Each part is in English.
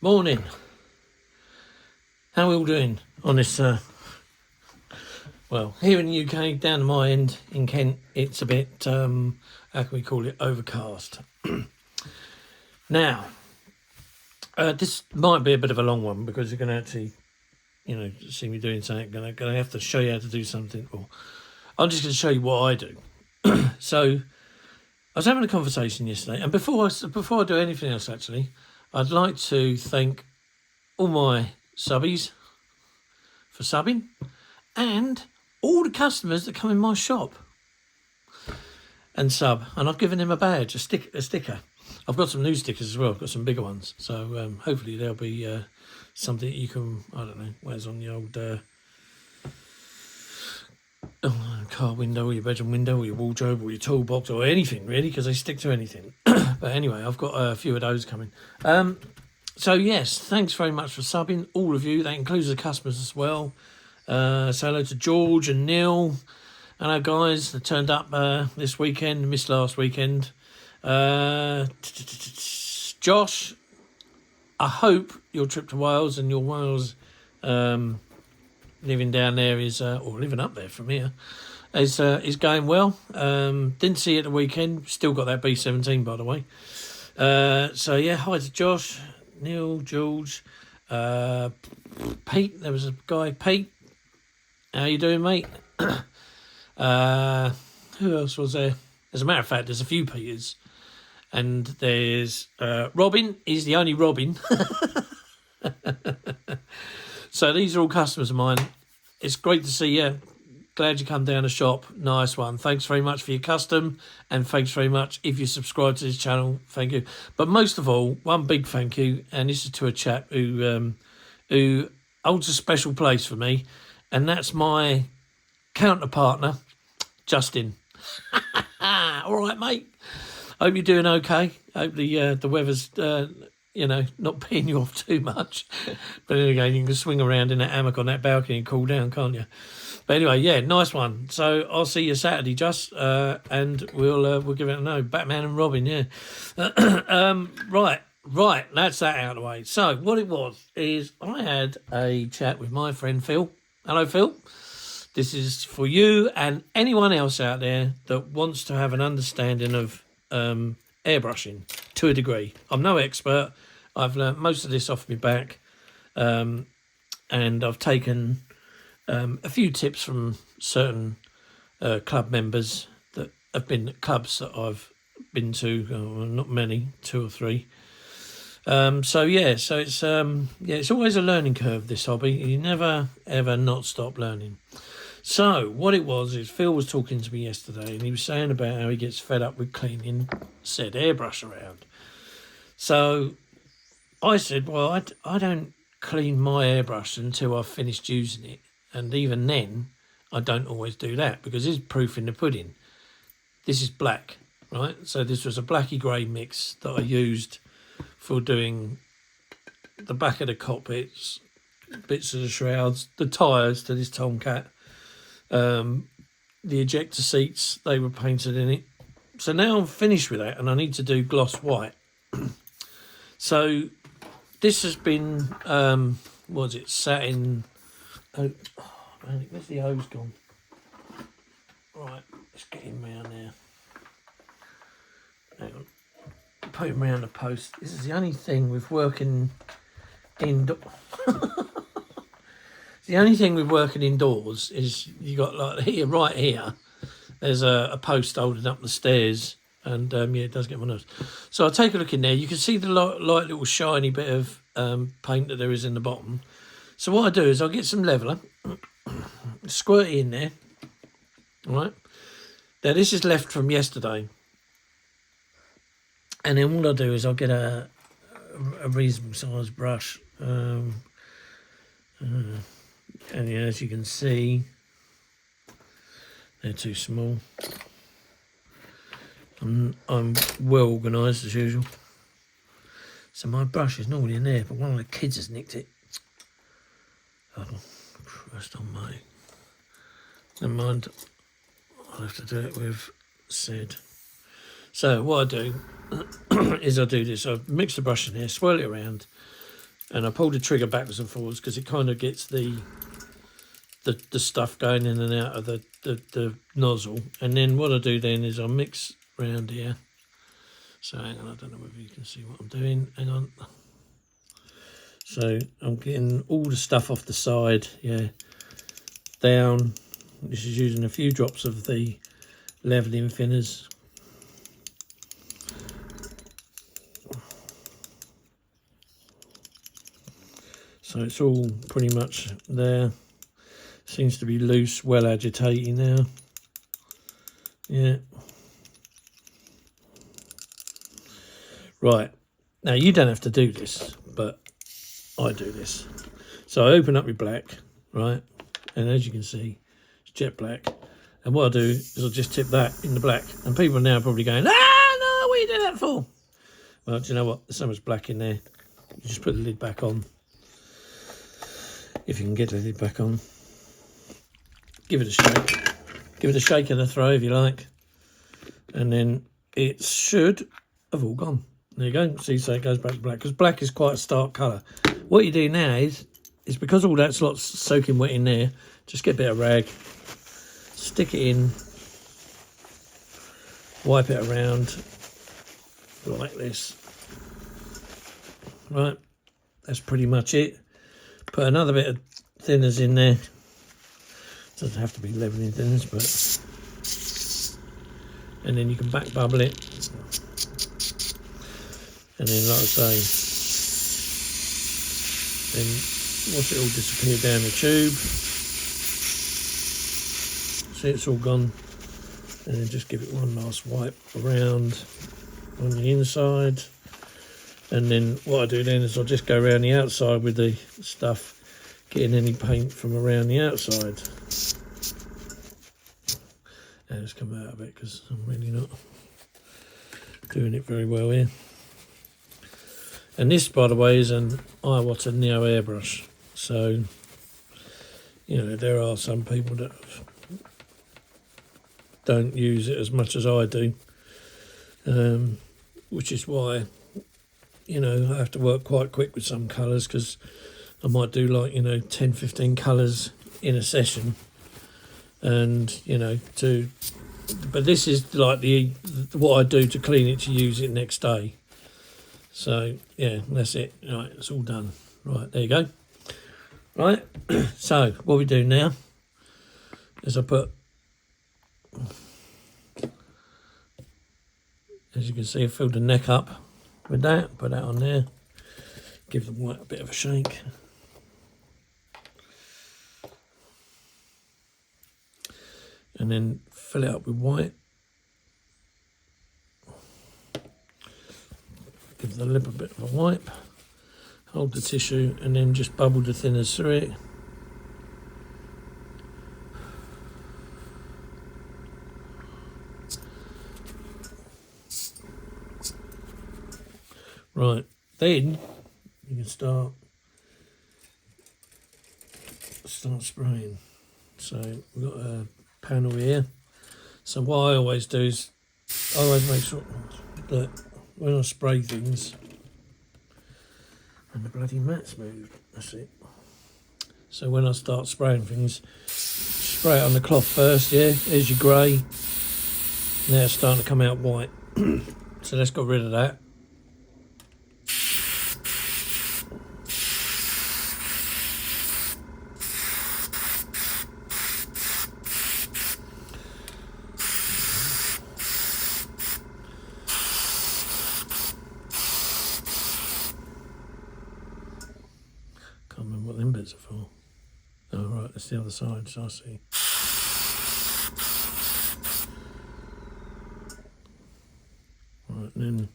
Morning. How are we all doing on this? Well, here in the UK, down to my end in Kent, it's a bit, how can we call it, overcast. Now, this might be a bit of a long one because you're going to actually, see me doing something. Going to have to show you how to do something. Or I'm just going to show you what I do. So, I was having a conversation yesterday, and before I do anything else, actually, I'd like to thank all my subbies for subbing and all the customers that come in my shop and sub. And I've given them a badge, a sticker. I've got some new stickers as well. I've got some bigger ones. So hopefully there'll be something that you can, I don't know, where's on the old car window or your bedroom window or your wardrobe or your toolbox or anything really, because they stick to anything. But anyway, I've got a few of those coming. So yes, thanks very much for subbing, all of you. That includes the customers as well. So hello to George and Neil. Hello guys that turned up this weekend, missed last weekend. Josh, I hope your trip to Wales and your Wales living down there is, or living up there from here, is going well. Didn't see it at the weekend. Still got that B17 by the way. So yeah, hi to Josh, Neil, George, Pete. There was a guy, Pete. How you doing, mate? Who else was there? As a matter of fact, there's a few Peters. And there's Robin. He's the only Robin. So these are all customers of mine. It's great to see you. Glad you come down the shop. Nice one. Thanks very much for your custom. And thanks very much if you subscribe to this channel. Thank you. But most of all, one big thank you. And this is to a chap who holds a special place for me. And that's my counterpartner, Justin. All right, mate. Hope you're doing okay. Hope the weather's, not peeing you off too much. But then again, you can swing around in that hammock on that balcony and cool down, can't you? But anyway, yeah, nice one. So I'll see you Saturday, Just, and we'll give it a no. Batman and Robin, yeah. Right, that's that out of the way. So what it was is I had a chat with my friend Phil. Hello, Phil. This is for you and anyone else out there that wants to have an understanding of airbrushing to a degree. I'm no expert. I've learnt most of this off my back, and I've taken a few tips from certain club members that have been at clubs that I've been to. Not many, 2 or 3. So it's always a learning curve, this hobby. You never ever not stop learning. So what it was is Phil was talking to me yesterday and he was saying about how he gets fed up with cleaning said airbrush around. So I said, well, I don't clean my airbrush until I've finished using it. And even then, I don't always do that because it's proof in the pudding. This is black, right? So this was a blacky grey mix that I used for doing the back of the cockpits, bits of the shrouds, the tyres to this Tomcat. The ejector seats, they were painted in it. So now I'm finished with that and I need to do gloss white. So this has been, satin. Oh, man, where's the hose gone? Right, let's get him round there. Hang on. Put him round the post. This is the only thing with working indoors. The only thing with working indoors is you got like here, right here, there's a post holding up the stairs, and it does get my nerves. So I'll take a look in there. You can see the light little shiny bit of paint that there is in the bottom. So what I do is I'll get some leveller, squirt it in there. All right. Now this is left from yesterday, and then what I'll do is I'll get a reasonable size brush. And yeah, as you can see, they're too small. I'm well organised as usual. So my brush is normally in there, but one of the kids has nicked it. Oh, Christ almighty. Never mind. I'll have to do it with Sid. So what I do is I do this. I mix the brush in here, swirl it around, and I pull the trigger backwards and forwards because it kind of gets the stuff going in and out of the nozzle. And then what I do then is I mix around here. So hang on, I don't know whether you can see what I'm doing. Hang on. So I'm getting all the stuff off the side, yeah, down. This is using a few drops of the leveling thinners. So it's all pretty much there. Seems to be loose, well agitating now. Yeah. Right. Now you don't have to do this, but I do this. So I open up my black, right? And as you can see, it's jet black. And what I do is I'll just tip that in the black. And people are now probably going, ah, no, what are you doing that for? Well, do you know what? There's so much black in there. You just put the lid back on. If you can get the lid back on. Give it a shake. Give it a shake and a throw if you like. And then it should have all gone. There you go. See, so it goes back to black. Because black is quite a stark colour. What you do now is because all that's lots soaking wet in there, just get a bit of rag, stick it in, wipe it around like this. Right, that's pretty much it. Put another bit of thinners in there. Doesn't have to be leveling thinners, but... And then you can back bubble it. And then, like I say, then watch it all disappear down the tube. See, it's all gone. And then just give it one last wipe around on the inside. And then what I do then is I'll just go around the outside with the stuff, getting any paint from around the outside. And just come out of it because I'm really not doing it very well here. And this, by the way, is an Iwata Neo airbrush. So, you know, there are some people that don't use it as much as I do, which is why, you know, I have to work quite quick with some colours because I might do like, you know, 10, 15 colours in a session. And, you know, but this is like what I do to clean it to use it next day. So, yeah, that's it. Right, it's all done. Right, there you go. Right, so what we do now is I put, as you can see, I filled the neck up with that. Put that on there. Give the white a bit of a shake. And then fill it up with white. Give the lip a bit of a wipe. Hold the tissue and then just bubble the thinners through it. Right, then you can start spraying. So we've got a panel here. So what I always do is I always make sure that when I spray things, and the bloody mat's moved, that's it. So when I start spraying things, spray it on the cloth first, yeah, there's your grey. Now it's starting to come out white. So let's get rid of that. Can't remember what them bits are for. Oh right, that's the other side, so I see. Right, and then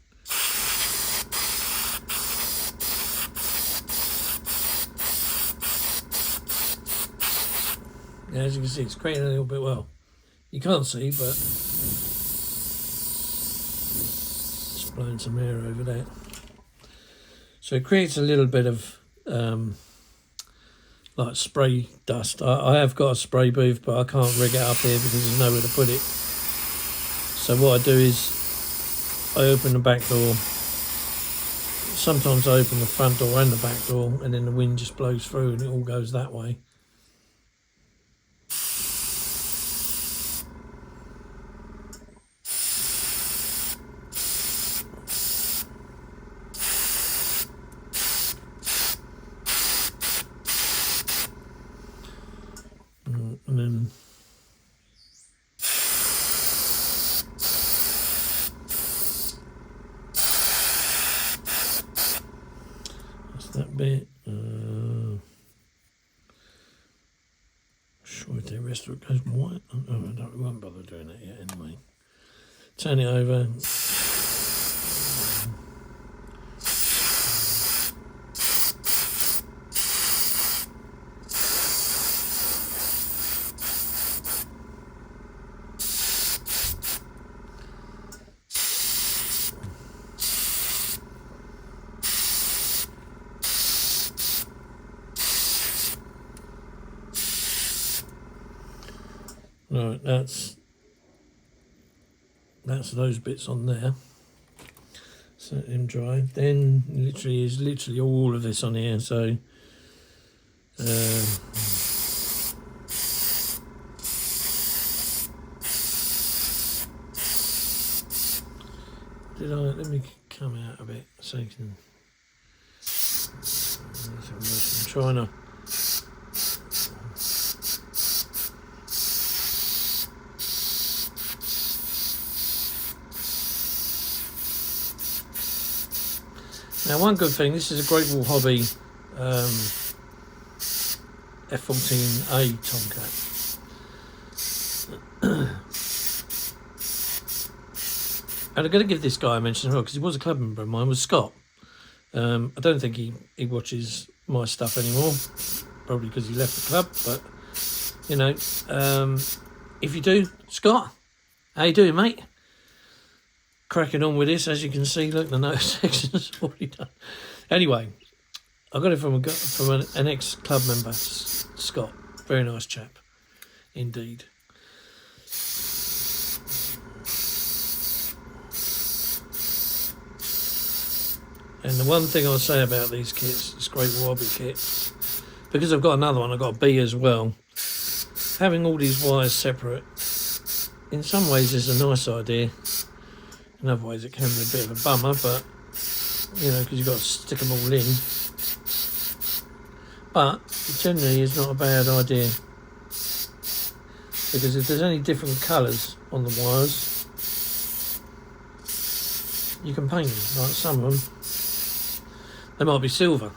yeah, as you can see, it's creating a little bit, well, you can't see, but just blowing some air over there. So it creates a little bit of like spray dust. I have got a spray booth, but I can't rig it up here because there's nowhere to put it. So what I do is I open the back door, sometimes I open the front door and the back door, and then the wind just blows through and it all goes that way. And then that's that bit. Sure, if the rest of it goes white. Oh, I won't bother doing that yet anyway. Turn it over. Right, that's those bits on there. Set him dry. Then literally all of this on here. So let me come out a bit so you can. I'm trying to. Now, one good thing, this is a Great Wall Hobby F14A Tomcat. And I'm going to give this guy a mention as well, because he was a club member of mine, was Scott. I don't think he watches my stuff anymore, probably because he left the club, but, you know, if you do, Scott, how you doing, mate? Cracking on with this, as you can see. Look, the note section's already done. Anyway, I got it from an ex-club member, Scott. Very nice chap, indeed. And the one thing I'll say about these kits, this Great Wall Hobby kit, because I've got another one, I've got a B as well, having all these wires separate, in some ways is a nice idea. In other ways it can be a bit of a bummer, but, you know, because you've got to stick them all in. But it generally is not a bad idea, because if there's any different colours on the wires, you can paint them. Like some of them, they might be silver.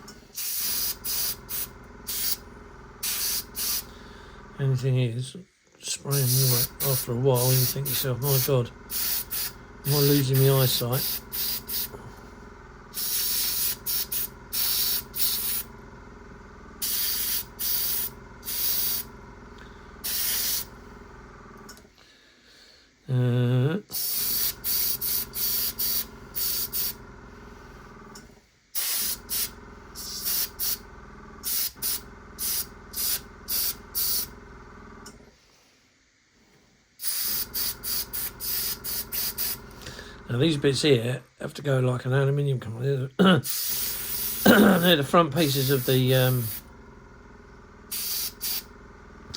And the thing is, spraying white after a while, and you think to yourself, my God, am I losing my eyesight? Now these bits here have to go like an aluminium cover. They're the front pieces of the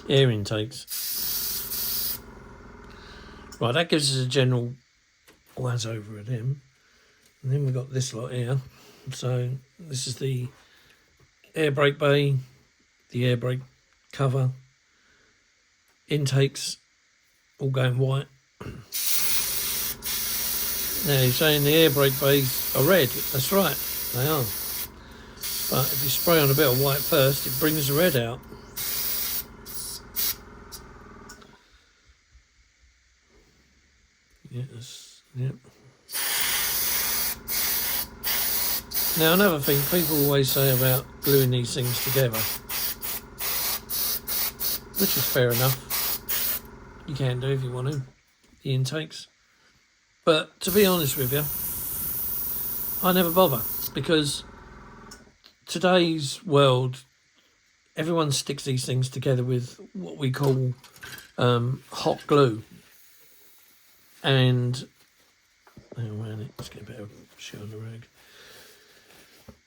air intakes. Right, that gives us a general once over at him. And then we've got this lot here. So this is the air brake bay, the air brake cover, intakes, all going white. Now you're saying the air brake bays are red. That's right, they are. But if you spray on a bit of white first, it brings the red out. Yes, yep. Now another thing people always say about gluing these things together, which is fair enough, you can do if you want to, the intakes. But to be honest with you, I never bother, because today's world, everyone sticks these things together with what we call hot glue. And, hang on, let's get a bit of shit on the rag.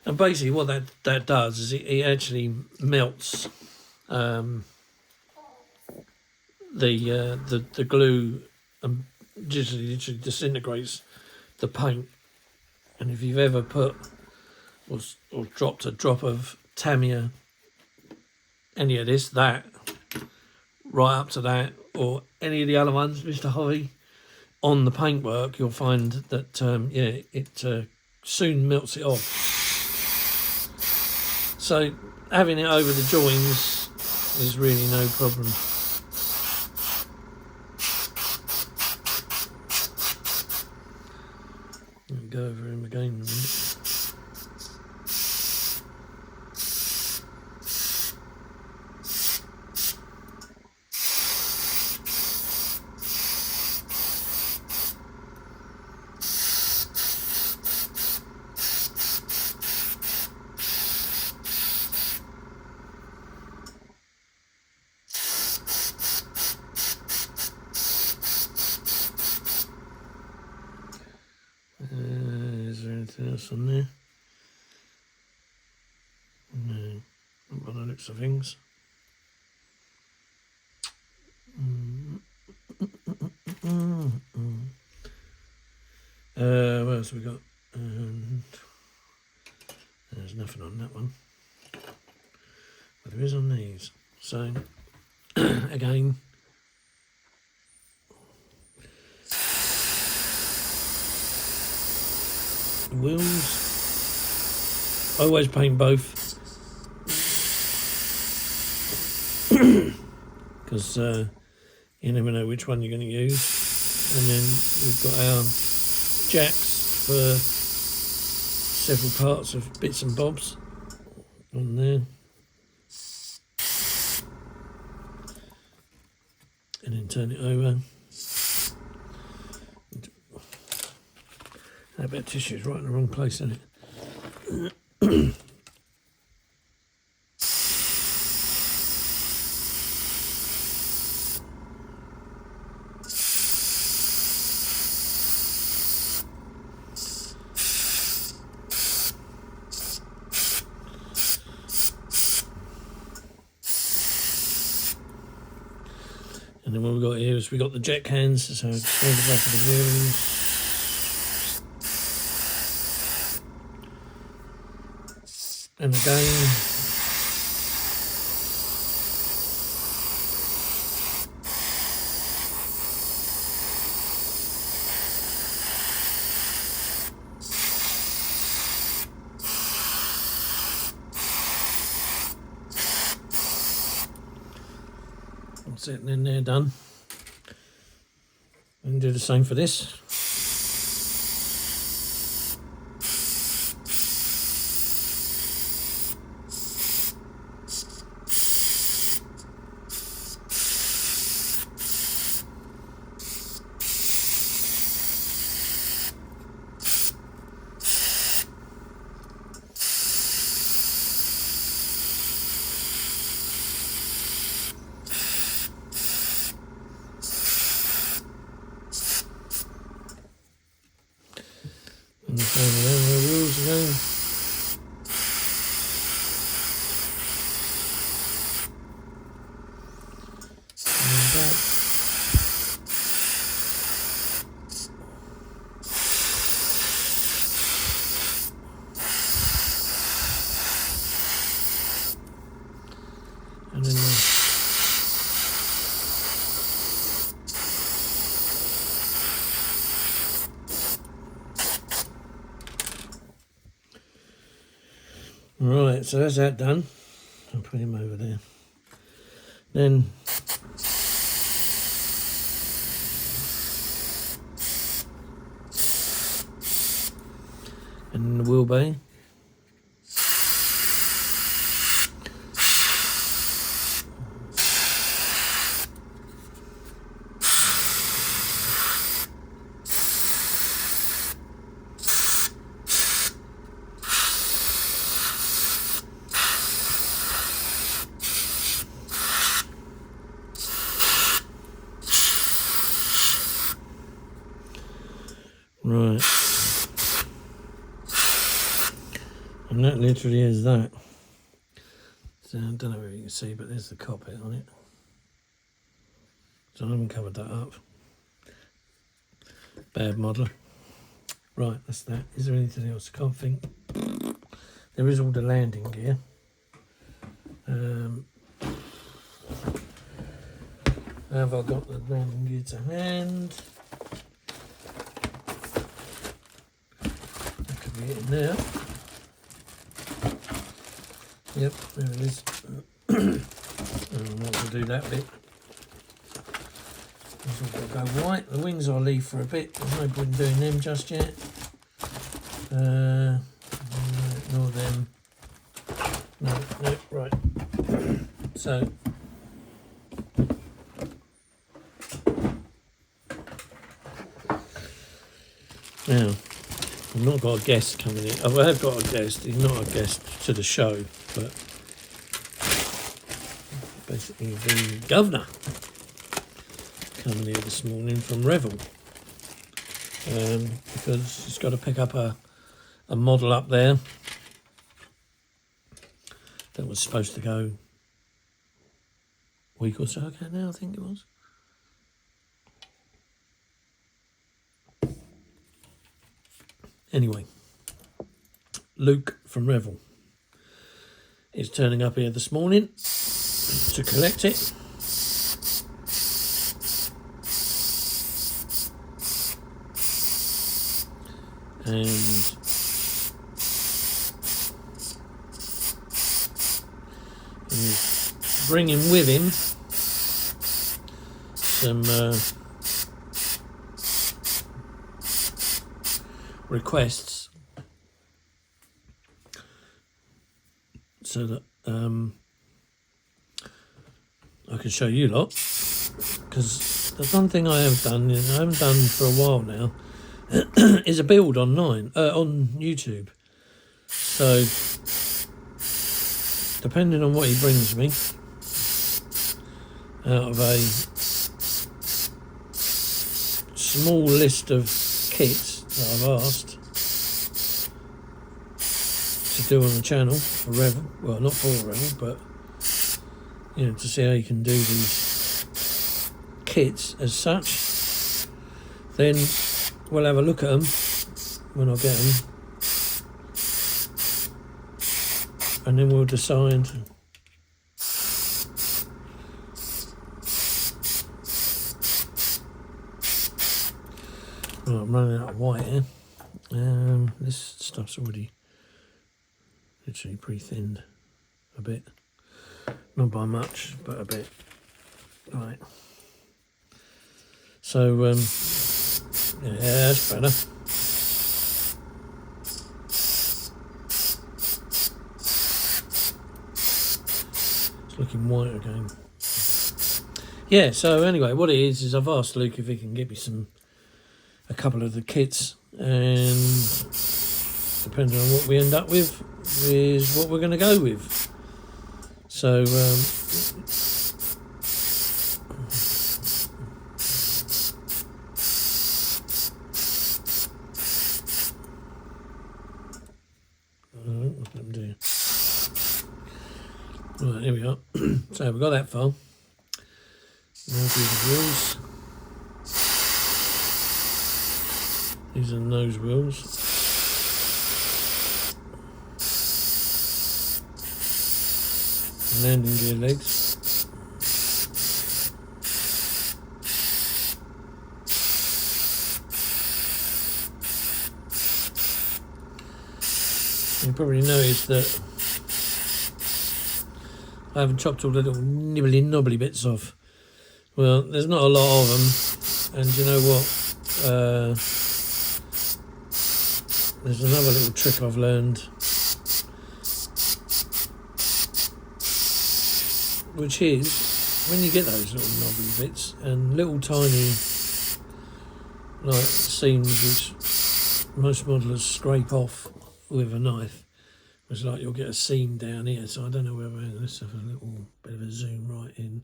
And basically what that does is it actually melts the glue and just literally disintegrates the paint. And if you've ever put or dropped a drop of Tamiya, any of this, that, right up to that, or any of the other ones, Mr. Hovey, on the paintwork, you'll find that, it soon melts it off. So having it over the joins is really no problem. I'll go over him again in a minute. Is there anything else on there? No, not by the looks of things. What else have we got? There's nothing on that one, but there is on these. So again, wheels. I always paint both because you never know which one you're going to use. And then we've got our jacks for several parts of bits and bobs on there. And then turn it over. That bit of tissue is right in the wrong place, isn't it? And then what we've got here is we've got the jet cans, so it's the back of the wheels. And again, that's it, and then they're done. And do the same for this. And the same around the wheels again. And back. And then right, so that's that done. I'll put him over there. Then and the wheel bay. Right. And that literally is that. So I don't know if you can see, but there's the cockpit on it. So I haven't covered that up. Bad model. Right, that's that. Is there anything else? I can't think. There is all the landing gear. Have I got the landing gear to hand? That could be it in there. Yep, there it is. I'm not going to do that bit. It's all got to go white. The wings I'll leave for a bit. There's no point in doing them just yet. Ignore them. No, right. So, now, I've not got a guest coming in. I have got a guest. He's not a guest to the show, but basically the governor coming here this morning from Revel, because he's got to pick up a model up there that was supposed to go a week or so ago now, I think it was. Anyway, Luke from Revel is turning up here this morning to collect it. And he's bringing with him some requests so that I can show you lot, because the one thing I have done, and I haven't done for a while now, is a build online on YouTube. So depending on what he brings me out of a small list of kits that I've asked to do on the channel for Revel, well, not for Revel, but you know, to see how you can do these kits as such, then we'll have a look at them when I get them, and then we'll decide right, I'm running out of white here. This stuff's already literally pre-thinned a bit, not by much, but a bit. Right, so yeah, that's better. It's looking white again. Yeah, so anyway, what it is I've asked Luke if he can get me a couple of the kits, and depending on what we end up with is what we're going to go with. So what let me do. Right, here we are. So we've got that far. Now do the wheels. These are nose wheels. Landing gear legs. You probably noticed that I haven't chopped all the little nibbly knobbly bits off. Well, there's not a lot of them, and you know what? There's another little trick I've learned, which is when you get those little knobbly bits and little tiny like seams which most modelers scrape off with a knife, it's like you'll get a seam down here. So I don't know whether, let's have a little bit of a zoom right in.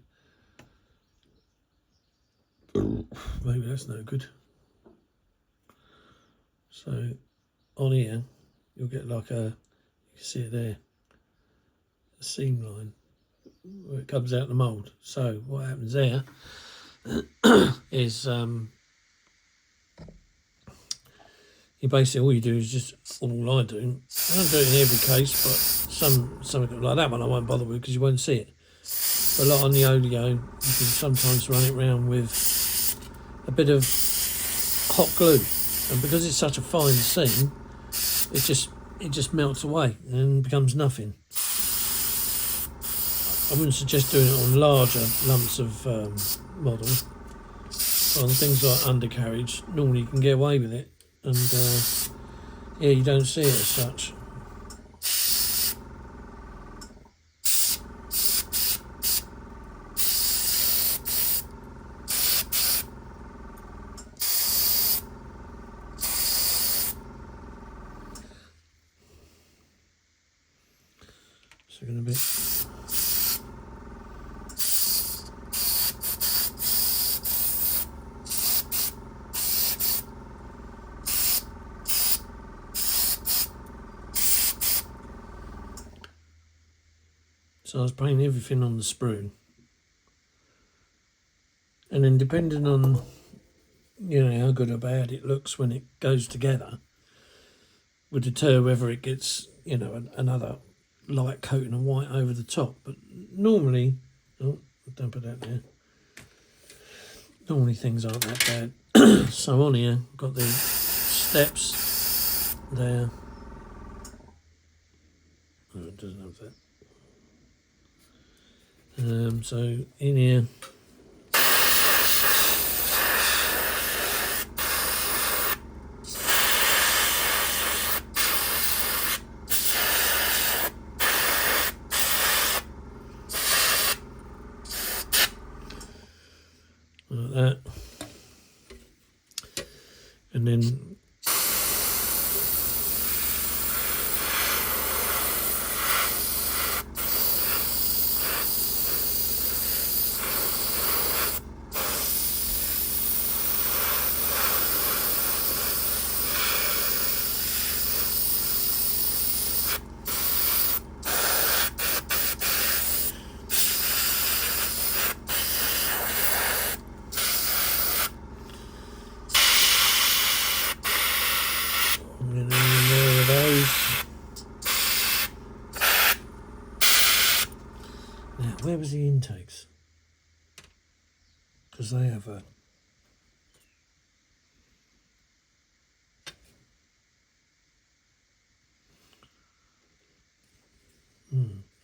Maybe that's no good. So on here you'll get like you You see it there, the seam line where it comes out the mould. So what happens there is you basically, all you do is just, all I do, I don't do it in every case, but something like that one I won't bother with because you won't see it. But a lot on the oleo, you can sometimes run it around with a bit of hot glue, and because it's such a fine seam, it just melts away and becomes nothing. I wouldn't suggest doing it on larger lumps of model. On things like undercarriage, normally you can get away with it, and yeah, you don't see it as such. So going to be. So I was painting everything on the sprue, and then depending on, you know, how good or bad it looks when it goes together, would deter whether it gets, you know, another light coating of white over the top. But normally, oh, don't put that there. Normally things aren't that bad. So on here, I've got the steps there. Oh, it doesn't have that. So in here, like that, and then where was the intakes? Because they have a...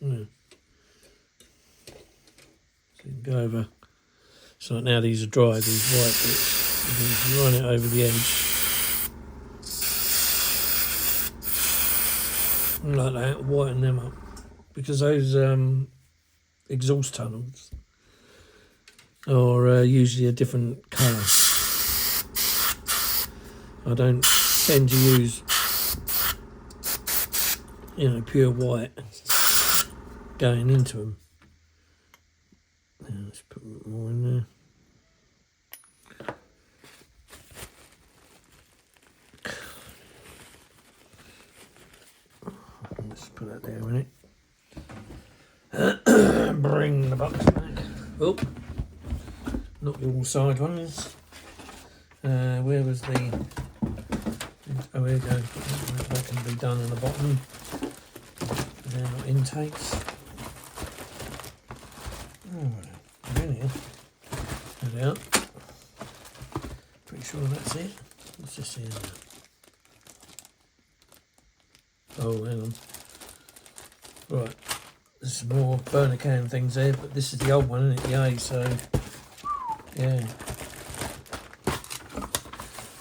yeah. So you can go over... So now these are dry, these white bits. You can run it over the edge. Like that, whiten them up. Because those... exhaust tunnels are usually a different colour. I don't tend to use, you know, pure white going into them. Now let's put a bit more in there. Let's put that there a minute. Bring the box back. Oh, not the all side ones. Where was the... Oh, here we go. That can be done on the bottom. They're not intakes. Oh, they're in here. There they are. Pretty sure that's it. What's this here now? Oh, hang on. Right. There's some more burner can things there, but this is the old one, isn't it? The A, so yeah.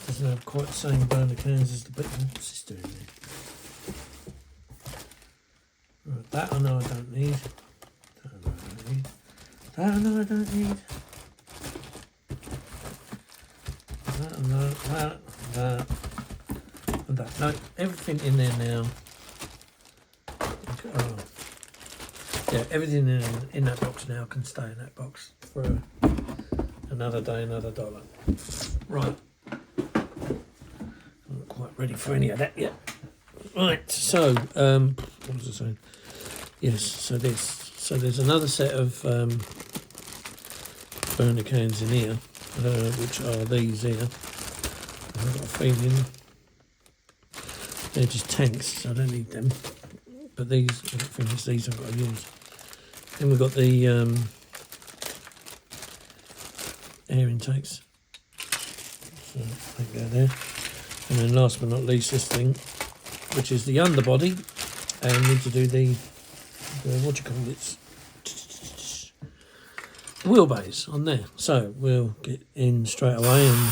Doesn't have quite the same burner cans as the big one. What's this doing there? Right, that I know I don't need. That I know I don't need. That I know I don't need. That I know, that, and that. No, everything in there now. Oh. Yeah, everything in that box now can stay in that box for another day, another dollar. Right. I'm not quite ready for any of that yet. Right, so what was I saying? Yes, so there's another set of burner cans in here, which are these here. I've got a feeling they're just tanks, so I don't need them. But these, I don't think it's these I've got to use. Then we've got the air intakes. So they go there. And then last but not least, this thing, which is the underbody. And we need to do the what do you call it? Wheelbase on there. So we'll get in straight away and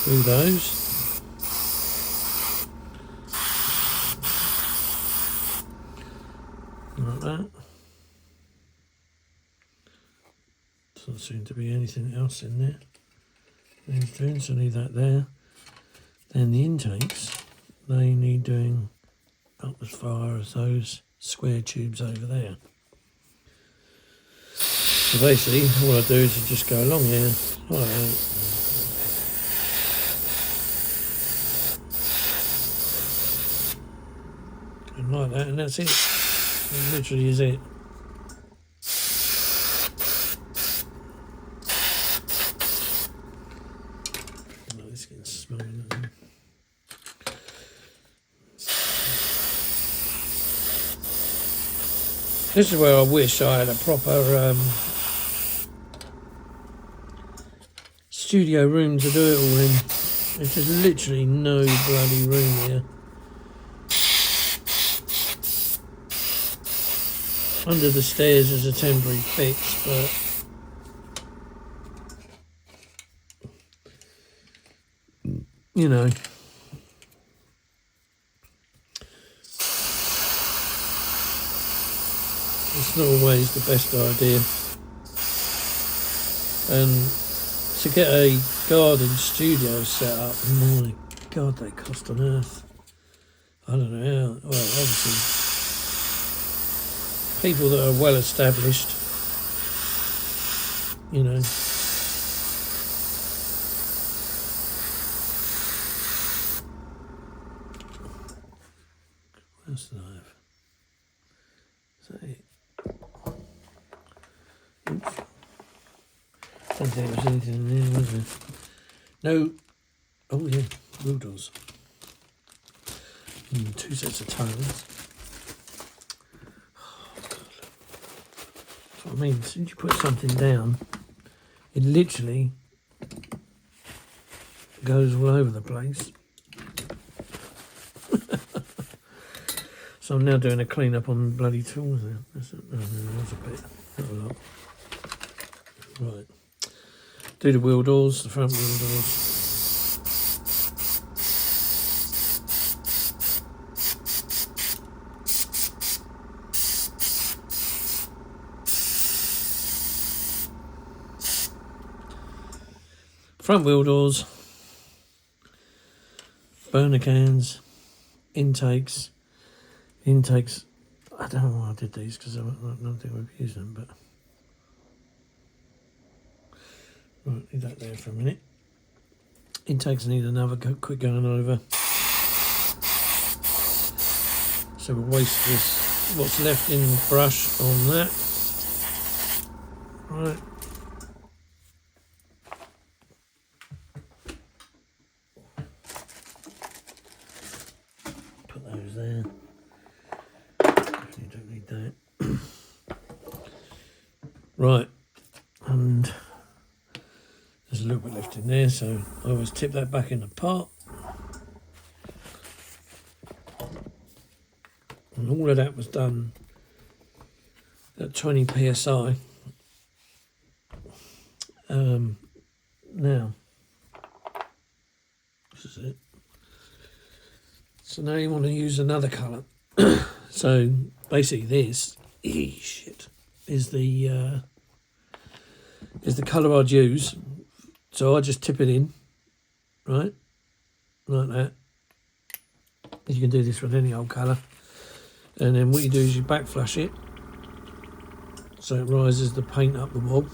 do those. Like that. Doesn't seem to be anything else in there. These two, so I need that there. Then the intakes, they need doing up as far as those square tubes over there. So basically, all I do is I just go along here, like that. And like that, and that's it. That literally is it. Oh, this is getting smelly. This is where I wish I had a proper studio room to do it all in. There's just literally no bloody room here. Under the stairs is a temporary fix, but you know. It's not always the best idea. And to get a garden studio set up, my God, they cost an earth. I don't know how. Well, obviously, people that are well established, you know. What else did I have? Is that it? Oops. I don't think there was anything in there, was there? No. Oh, yeah, wheel doors. And 2 sets of tires. Oh, God. That's what I mean. As soon as you put something down, it literally goes all over the place. So I'm now doing a clean up on bloody tools there. That's a bit, not a lot. Right. Do the wheel doors, the front wheel doors. Front wheel doors, burner cans, intakes. Intakes, I don't know why I did these because I don't think we've used them, but right, leave that there for a minute. Intakes need another quick going over. So we'll waste this, what's left in the brush on that. Right. Put those there. You don't need that. Right, and there's a little bit left in there, so I always tip that back in the pot. And all of that was done at 20 psi. Now, this is it. So now you want to use another colour. So basically this is the colour I'd use. So I just tip it in, right, like that. You can do this with any old colour, and then what you do is you back flush it, so it rises the paint up the wall,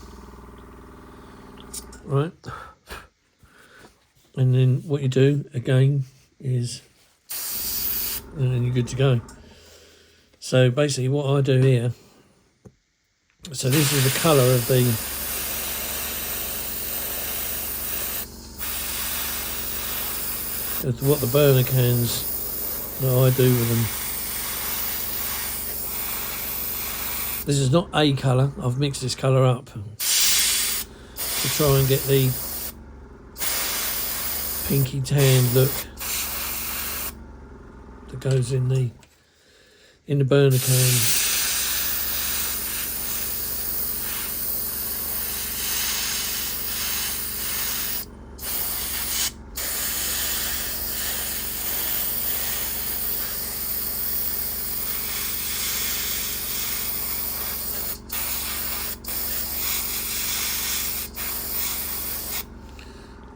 right. And then what you do again is, and then you're good to go. So basically what I do here, so this is the colour of what the burner cans that I do with them. This is not a colour, I've mixed this colour up to try and get the pinky tan look that goes in the burner can.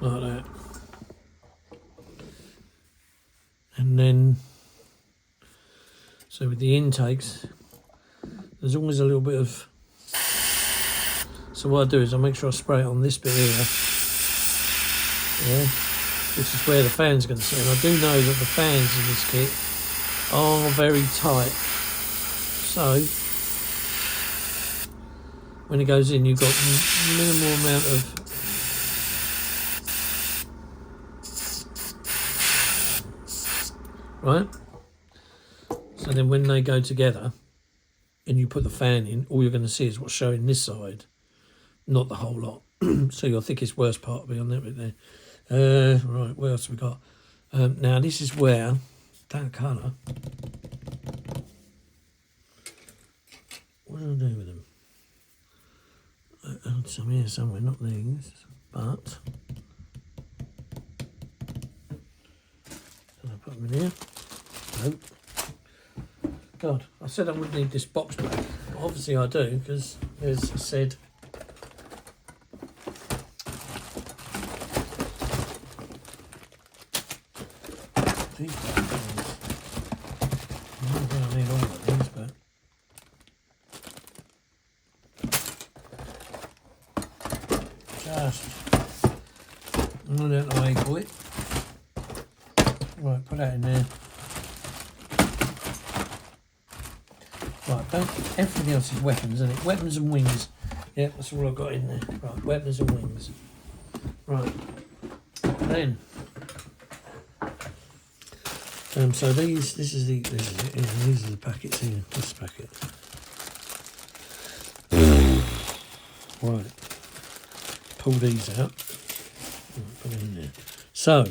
Like that. And then, so with the intakes, there's always a little bit of, so what I do is I make sure I spray it on this bit here, yeah, which is where the fan's going to sit. And I do know that the fans in this kit are very tight, so when it goes in you've got minimal amount of right? So then when they go together and you put the fan in, all you're going to see is what's showing this side, not the whole lot. So your thickest worst part will be on that bit there. Right, what else have we got? Now this is where that colour, what do I do with them? Some here somewhere, not these, but can I put them in here? Nope. God, I said I wouldn't need this box back. Obviously I do, because as I said, these things, I don't think I need all of these, but just, I don't know how you call it. Right, put that in there. Right, everything else is weapons, isn't it? Weapons and wings. Yeah, that's all I've got in there. Right, weapons and wings. Right, then. So this is it. Yeah, these are the packets here. This packet. Right, pull these out. Right, put it in there. So,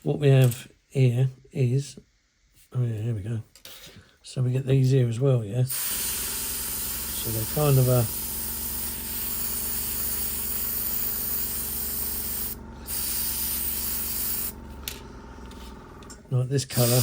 what we have here is, oh yeah, here we go. So we get these here as well, yeah? So they're kind of a, like this colour.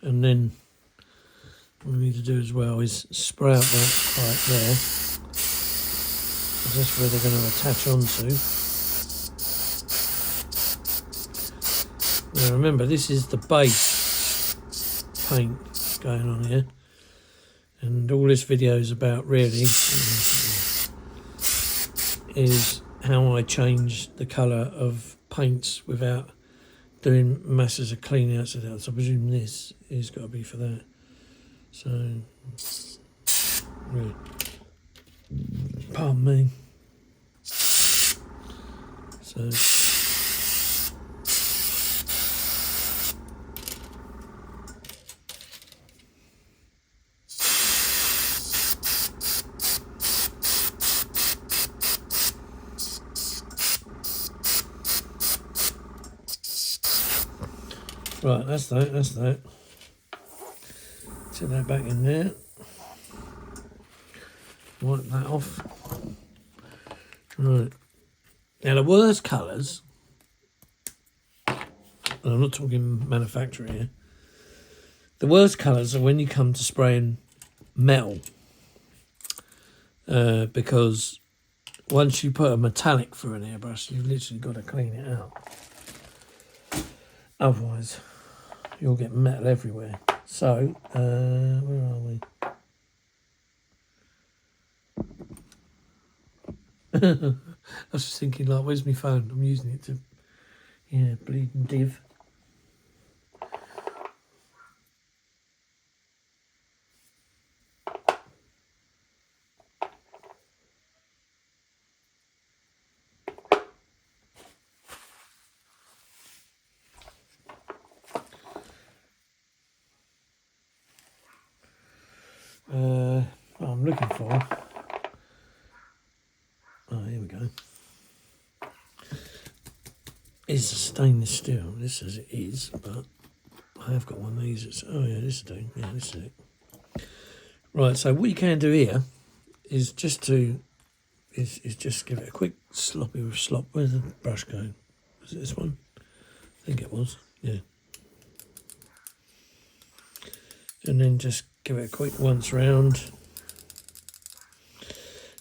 And then what we need to do as well is spray out that pipe there, because that's where they're going to attach onto. Now remember, this is the base paint going on here, and all this video is about really is how I change the colour of paints without doing masses of cleaning out. So I presume this is got to be for that. So, really, pardon me. So, right, that's that. Set that back in there. Wipe that off. Right. Now the worst colours, and I'm not talking manufacturer here, the worst colours are when you come to spraying metal, because once you put a metallic through an airbrush, you've literally got to clean it out. Otherwise, you'll get metal everywhere. So, where are we? I was just thinking, like, where's my phone? I'm using it to, yeah, bleeding div. What I'm looking for. Oh, here we go. Is a stainless steel. This says it is, but I have got one of these. It's, oh yeah, this is doing. Yeah, this is it. Right. So what you can do here is just just give it a quick sloppy slop. Where's the brush go? Was it this one? I think it was. Yeah. And then just give it a quick once round.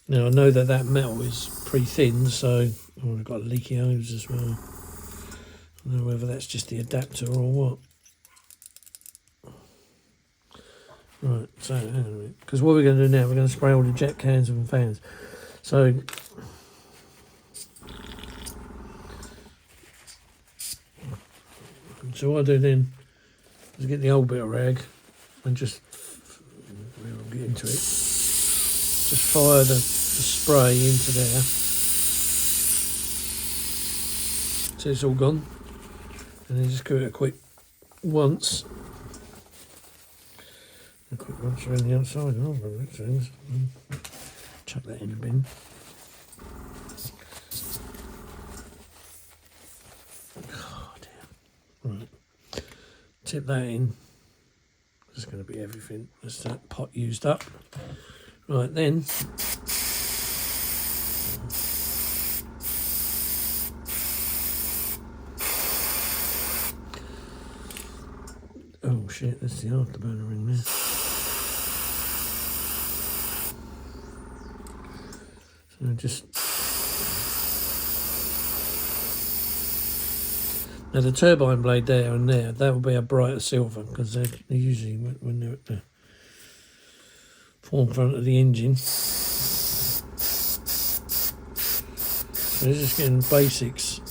Now I know that metal is pre-thin, so I've got leaky hose as well. I don't know whether that's just the adapter or what. Right, so hang on a minute. Because what we're going to do now, we're going to spray all the jet cans and fans. So what I do then is get the old bit of rag and just, we'll get into it, just fire the spray into there till it's all gone, and then just give it a quick once around the outside. Oh, chuck that in the bin. Oh dear. Right, tip that in. There's going to be everything. That's that pot used up. Right then, oh shit, that's the afterburner ring there. So just, now the turbine blade there and there, that will be a brighter silver, because they're usually, when they're at the forefront of the engine. So they're just getting basics.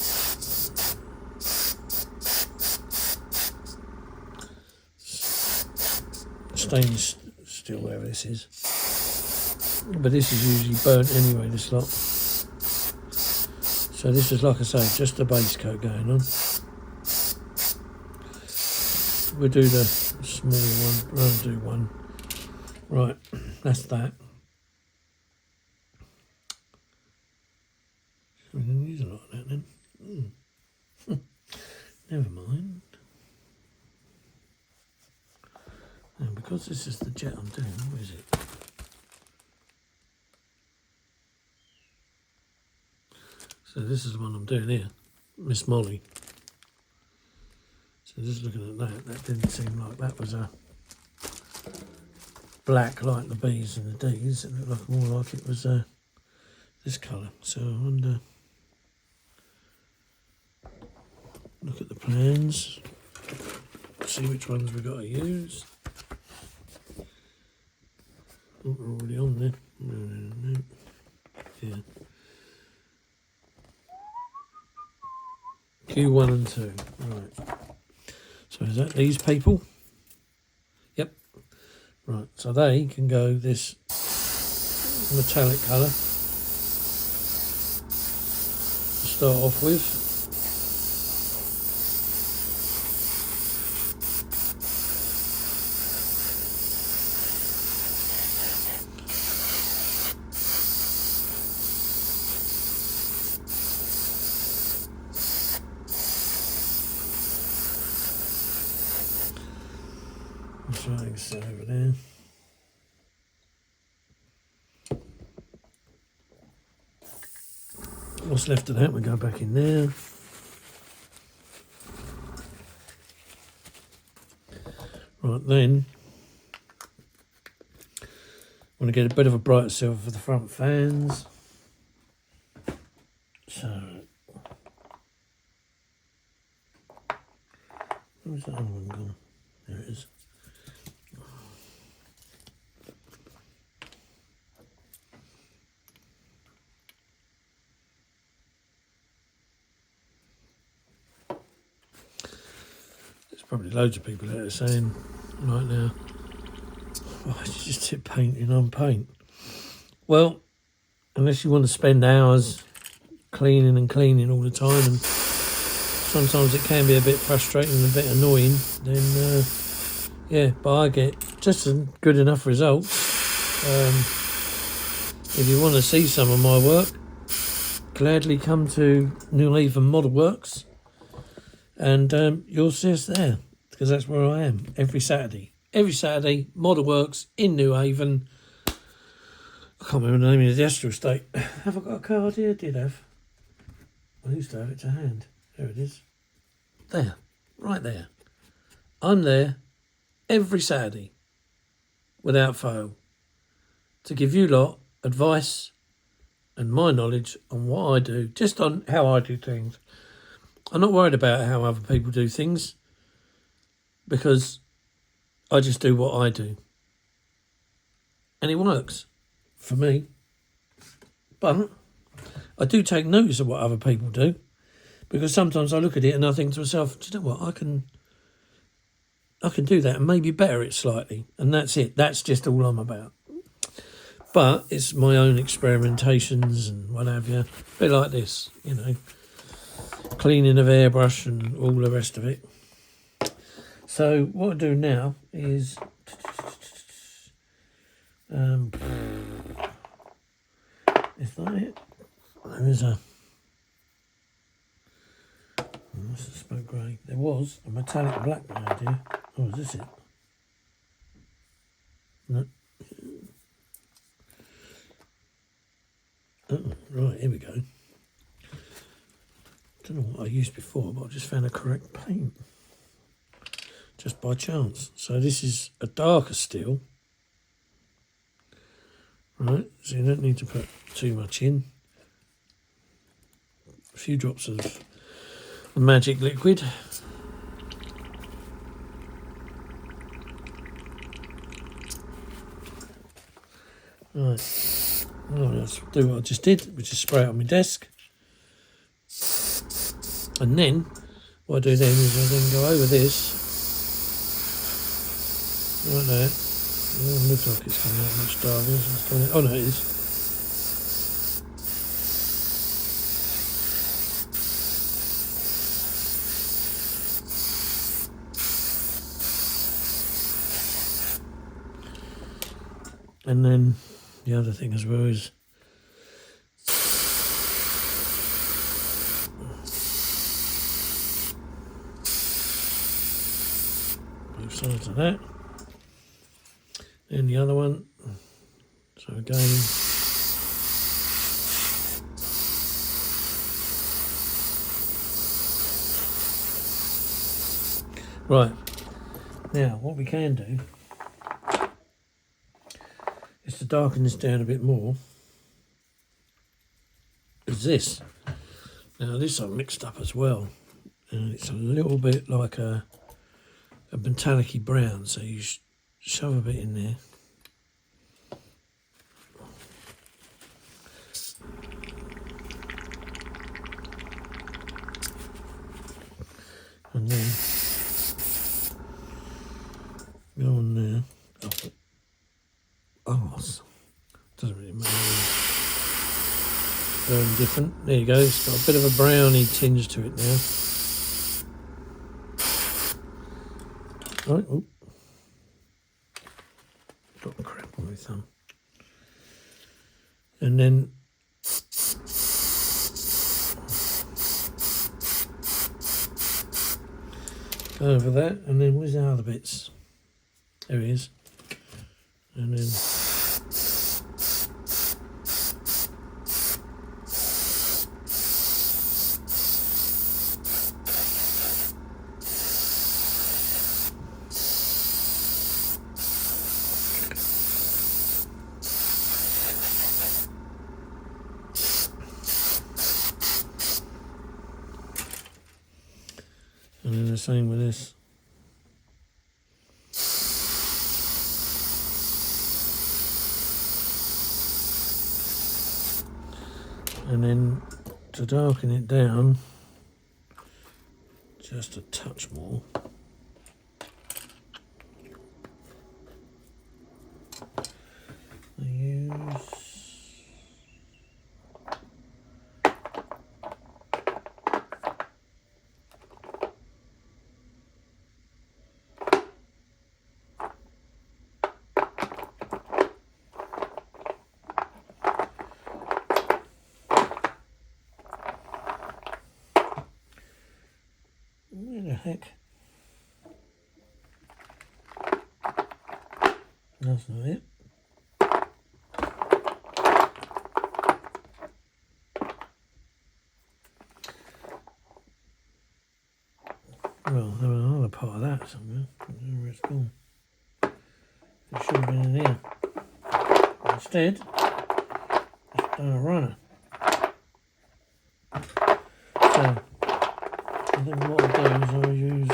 Stainless steel, wherever this is. But this is usually burnt anyway, this lot. So this is, like I say, just a base coat going on. We'll do the smaller one, I'll do one. Right, that's that. We didn't use a lot of that then. Never mind. And because this is the jet I'm doing, where is it? So this is the one I'm doing here, Miss Molly. So just looking at that didn't seem like that was a black like the B's and the D's. It looked like more like it was this colour. So I wonder, look at the plans, see which ones we've got to use. Oh, we're already on there. No. Yeah. Q1 and 2. Right. So is that these people? Yep. Right. So they can go this metallic colour to start off with. Trying to sit over there. What's left of that, we go back in there. Right then, Want to get a bit of a brighter silver for the front fans. So, where's that other one gone? There it is. There's probably loads of people that are saying right now, oh, it's just it painting on paint. Well, unless you want to spend hours cleaning and cleaning all the time, and sometimes it can be a bit frustrating and a bit annoying, then yeah, but I get just a good enough results. If you want to see some of my work, gladly come to New Haven Model Works, and you'll see us there, because that's where I am every Saturday. Every Saturday, Model Works in New Haven. I can't remember the name of the industrial estate. Have I got a card here? Did have. I used to have it to hand. There it is. There. Right there. I'm there every Saturday, without fail, to give you lot advice and my knowledge on what I do, just on how I do things. I'm not worried about how other people do things, because I just do what I do. And it works for me. But I do take notice of what other people do, because sometimes I look at it and I think to myself, do you know what, I can do that and maybe better it slightly. And that's it. That's just all I'm about. But it's my own experimentations and what have you. A bit like this, you know, cleaning of airbrush and all the rest of it. So what I do now is is that it? There is a what's the smoke grey? There was a metallic black behind here. Oh, is this it? No. Oh, right, here we go. Don't know what I used before, but I just found a correct paint. Just by chance. So this is a darker steel. Right, so you don't need to put too much in. A few drops of magic liquid. Right. Well, let's do what I just did, which is spray it on my desk. And then, what I do then is I then go over this. Right there. It doesn't look like it's coming out much darker. Oh no, it is. And then the other thing as well is both sides of that. And the other one. So again, right, now what we can do is to darken this down a bit more, is this. Now this I've mixed up as well, and it's a little bit like a metallic-y brown, so you shove a bit in there. And then go on there. Oh, doesn't really matter. Very different. There you go. It's got a bit of a browny tinge to it now. Right. Oh. Got crap on my thumb. And then go over that, and then where's the other bits? There he is. And then same with this. And then to darken it down just a touch more, I use where the heck? That's not it. Well, there was another part of that somewhere. I don't know where it's gone. It should have been in here. Instead, it's done a runner. So, I think what I'll do is I'll use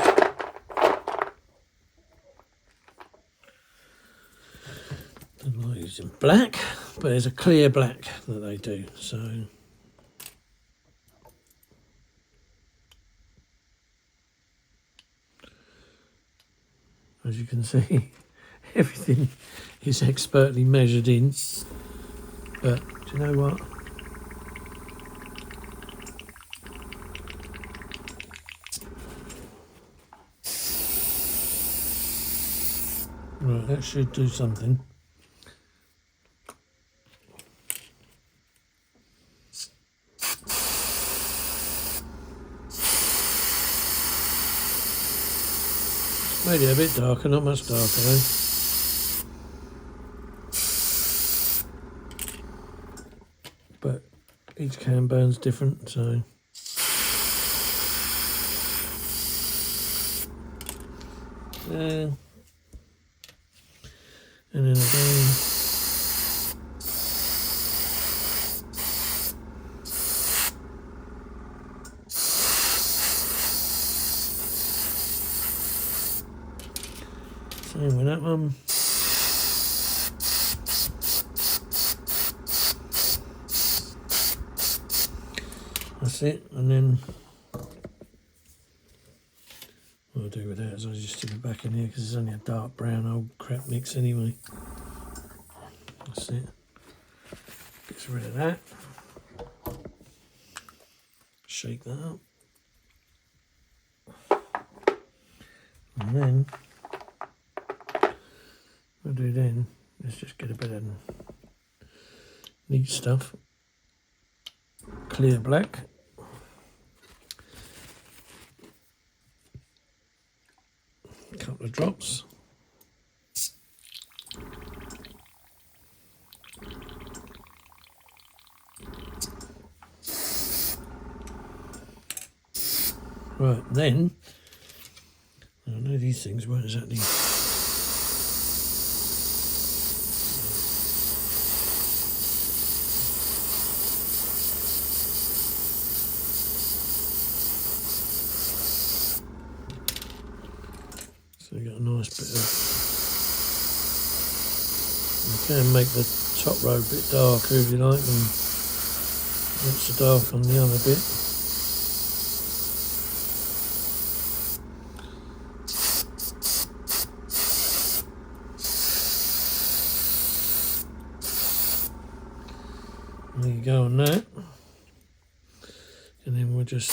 I'm not using black, but there's a clear black that they do. So as you can see, everything is expertly measured in. But do you know what? Right, that should do something. Made it a bit darker, not much darker though. But each can burns different, so there. And then again. Same with that one. That's it, and then what I'll do with that is I'll just stick it back in here because it's only a dark brown old crap mix anyway. That's it. Gets rid of that. Shake that up. And then what I'll do then is just get a bit of neat stuff. Clear black. A couple of drops. Right, then I know these things weren't exactly so you got a nice bit of, you can make the top row a bit darker if you like, and not so dark on the other bit. There you go on that, and then we'll just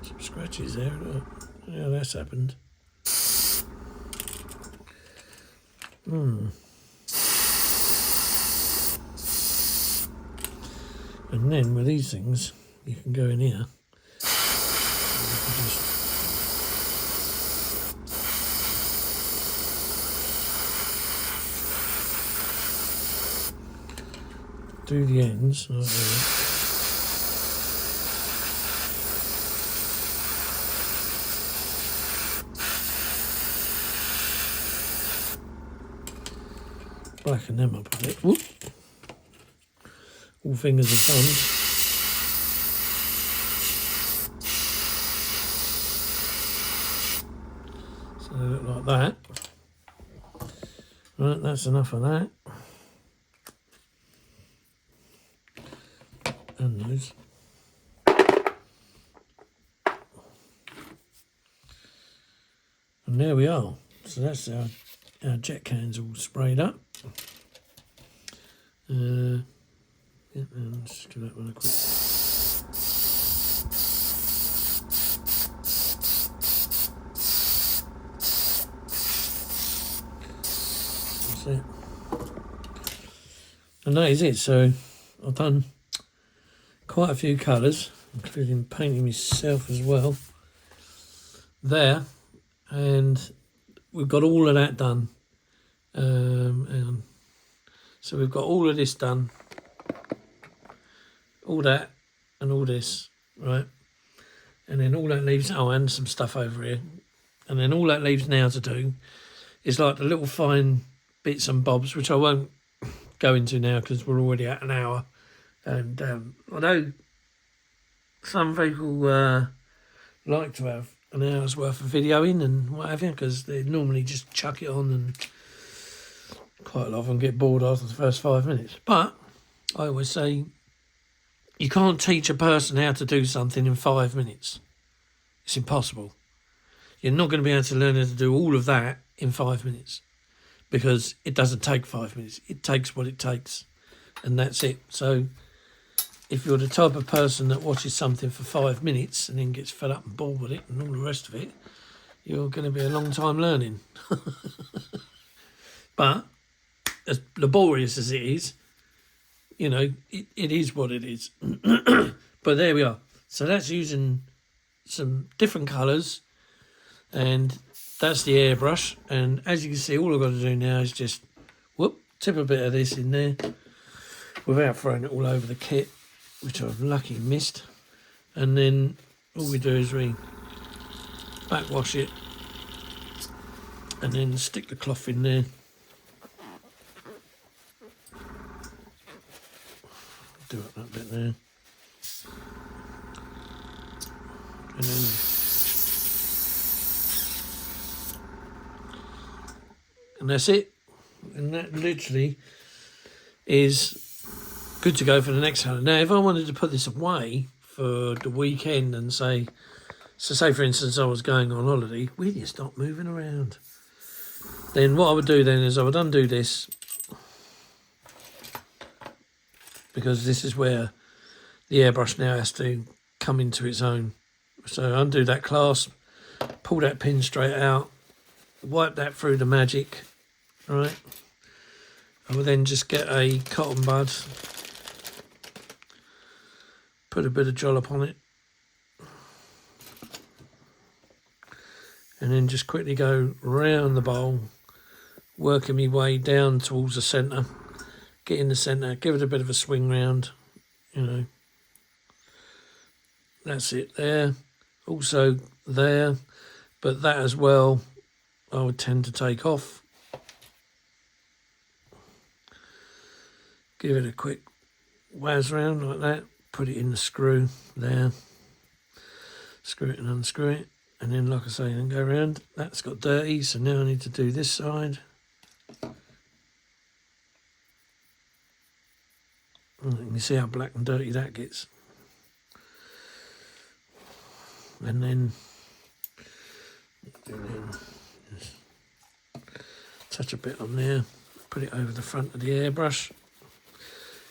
some scratches there. Yeah, that's happened. And then with these things, you can go in here. And you can just do the ends like that. Blacken them up a bit. Whoop. all fingers and thumbs. So they look like that. Right, that's enough of that. And those. And there we are. So that's our jet cans all sprayed up. Yeah, let's give that one a quick. That's it. And that is it. So I've done quite a few colours, including painting myself as well. There, and we've got all of that done. And so we've got all of this done, all that, and all this, right? And then all that leaves, oh, and some stuff over here. And then all that leaves now to do is like the little fine bits and bobs, which I won't go into now because we're already at an hour. And although some people like to have an hour's worth of videoing and what have you, because they normally just chuck it on and quite a lot of them get bored after the first 5 minutes. But I always say you can't teach a person how to do something in 5 minutes. It's impossible. You're not going to be able to learn how to do all of that in 5 minutes because it doesn't take 5 minutes. It takes what it takes, and that's it. So if you're the type of person that watches something for 5 minutes and then gets fed up and bored with it and all the rest of it, you're going to be a long time learning. But as laborious as it is, you know, it is what it is. But there we are. So that's using some different colours, and that's the airbrush. And as you can see, all I've got to do now is just tip a bit of this in there without throwing it all over the kit, which I've lucky missed. And then all we do is we backwash it and then stick the cloth in there. Do it that bit there. And then that's it. And that literally is good to go for the next colour. Now, if I wanted to put this away for the weekend and say for instance I was going on holiday, will you stop moving around? Then what I would do then is I would undo this, because this is where the airbrush now has to come into its own. So undo that clasp, pull that pin straight out, wipe that through the magic, right? I will then just get a cotton bud, put a bit of jollop on it, and then just quickly go round the bowl, working my way down towards the centre, get in the centre, give it a bit of a swing round, you know. That's it there. Also there, but that as well I would tend to take off. Give it a quick waz round like that, put it in the screw there, screw it and unscrew it, and then like I say, then go around. That's got dirty, so now I need to do this side. And you can see how black and dirty that gets. And then just touch a bit on there, put it over the front of the airbrush,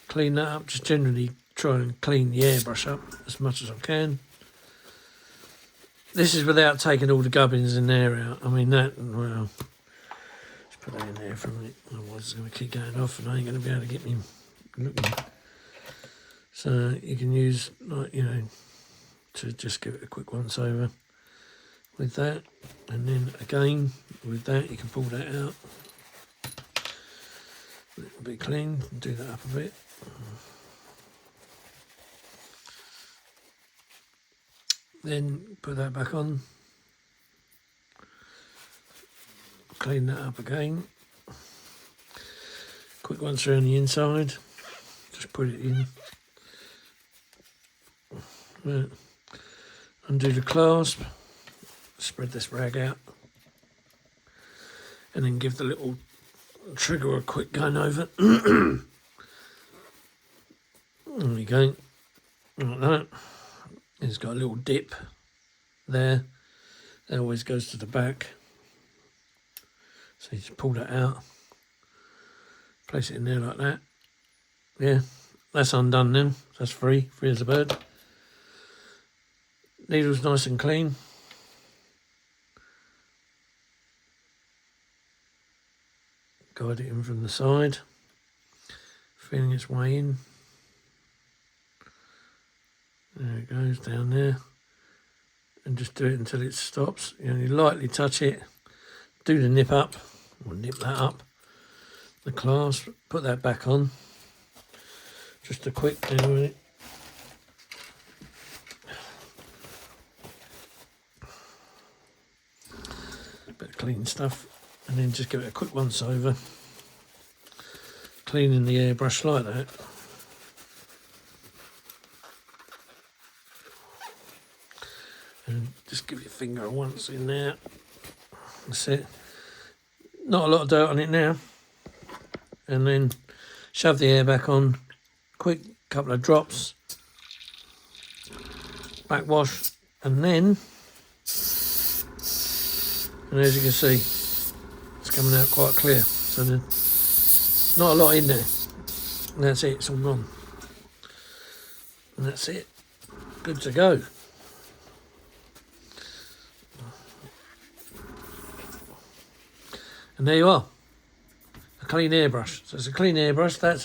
clean that up. Just generally try and clean the airbrush up as much as I can. This is without taking all the gubbins in there out. I mean that, well, let's put that in there for a minute, otherwise it's going to keep going off and I ain't going to be able to get me looking. So you can use, like, you know, to just give it a quick once over with that, and then again with that you can pull that out, a little bit clean, do that up a bit. Then put that back on, clean that up again, quick once around the inside, just Just put it in. Right. Undo the clasp. Spread this rag out. And then give the little trigger a quick going over. There we go. Like that. It's got a little dip there. That always goes to the back. So you just pull that out. Place it in there like that. Yeah, that's undone now. That's free as a bird. Needle's nice and clean. Guide it in from the side. Feeling its way in. There it goes, down there. And just do it until it stops. You only lightly touch it. Do the nip up, or nip that up. The clasp, put that back on. Just a quick down with it. Bit of clean stuff. And then just give it a quick once over. Cleaning the airbrush like that. And just give your finger a once in there. That's it. Not a lot of dirt on it now. And then shove the air back on. Quick couple of drops. Backwash. And then, and as you can see, it's coming out quite clear. So there's not a lot in there. And that's it, it's all gone. And that's it. Good to go. And there you are, a clean airbrush. So it's a clean airbrush. That's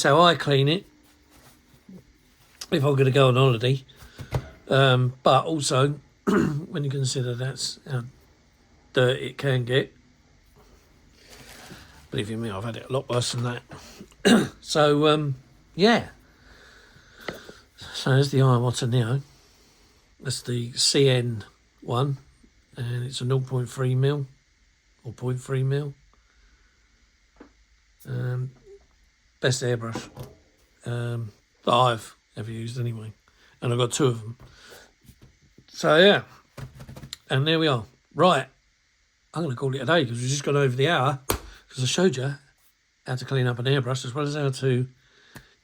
how I clean it if I'm going to go on holiday. But also, when you consider that's how dirty it can get, believe you me, I've had it a lot worse than that. So yeah. So there's the Iwata Neo. That's the CN one, and it's a 0.3 mil. Or 0.3 mil. Best airbrush that I've ever used anyway. And I've got two of them. So yeah. And there we are. Right. I'm going to call it a day because we've just gone over the hour. Because I showed you how to clean up an airbrush as well as how to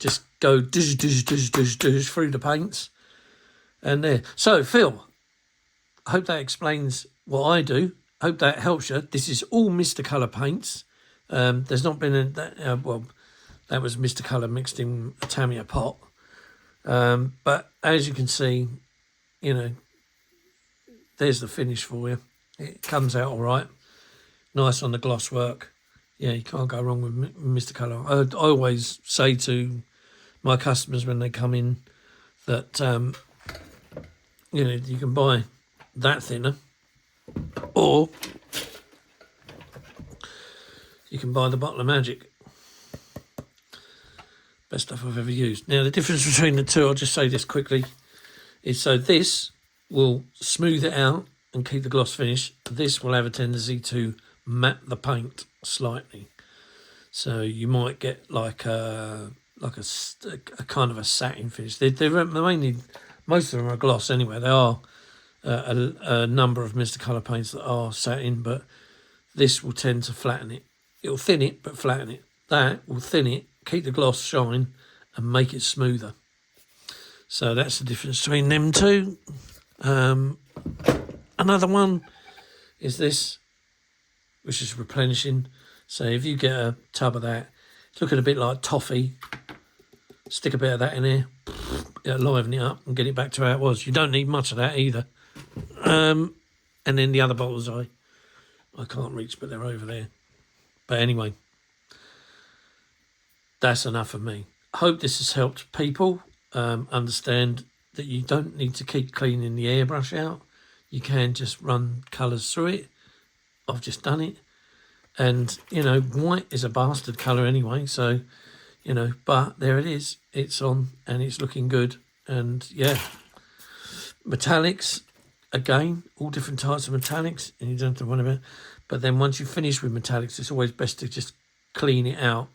just go through the paints. And there. So Phil, I hope that explains what I do. Hope that helps you. This is all Mr. Colour paints. There's not been well, that was Mr. Colour mixed in a Tamiya pot. But as you can see, you know, there's the finish for you. It comes out all right. Nice on the gloss work. Yeah, you can't go wrong with Mr. Colour. I always say to my customers when they come in that, you know, you can buy that thinner, or you can buy the bottle of Magic. Best stuff I've ever used. Now, the difference between the two, I'll just say this quickly, is so this will smooth it out and keep the gloss finish. This will have a tendency to matte the paint slightly. So you might get like a kind of a satin finish. They're mainly, most of them are gloss anyway. They are a number of Mr. Colour paints that are satin, but this will tend to flatten it. It'll thin it, but flatten it. That will thin it, keep the gloss shine, and make it smoother. So that's the difference between them two. Another one is this, which is replenishing. So if you get a tub of that, it's looking a bit like toffee. Stick a bit of that in there, it'll liven it up and get it back to how it was. You don't need much of that either. And then the other bottles I can't reach, but they're over there. But anyway, that's enough of me. I hope this has helped people understand that you don't need to keep cleaning the airbrush out. You can just run colours through it. I've just done it. And, you know, white is a bastard colour anyway. So, you know, but there it is. It's on and it's looking good. And, yeah, metallics, again, all different types of metallics. And you don't have to worry about it. But then once you finish with metallics, it's always best to just clean it out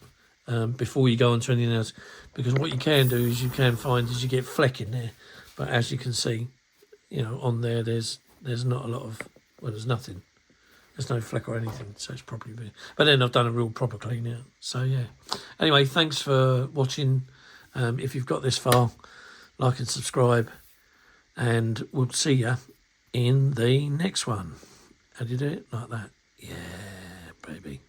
before you go on to anything else, because what you can do is you can find is you get fleck in there, but as you can see, on there there's not a lot of, well, there's nothing. There's no fleck or anything, so it's probably been. But then I've done a real proper clean out. So yeah. Anyway, thanks for watching. If you've got this far, like and subscribe, and we'll see you in the next one. How do you do it? Like that? Yeah, baby.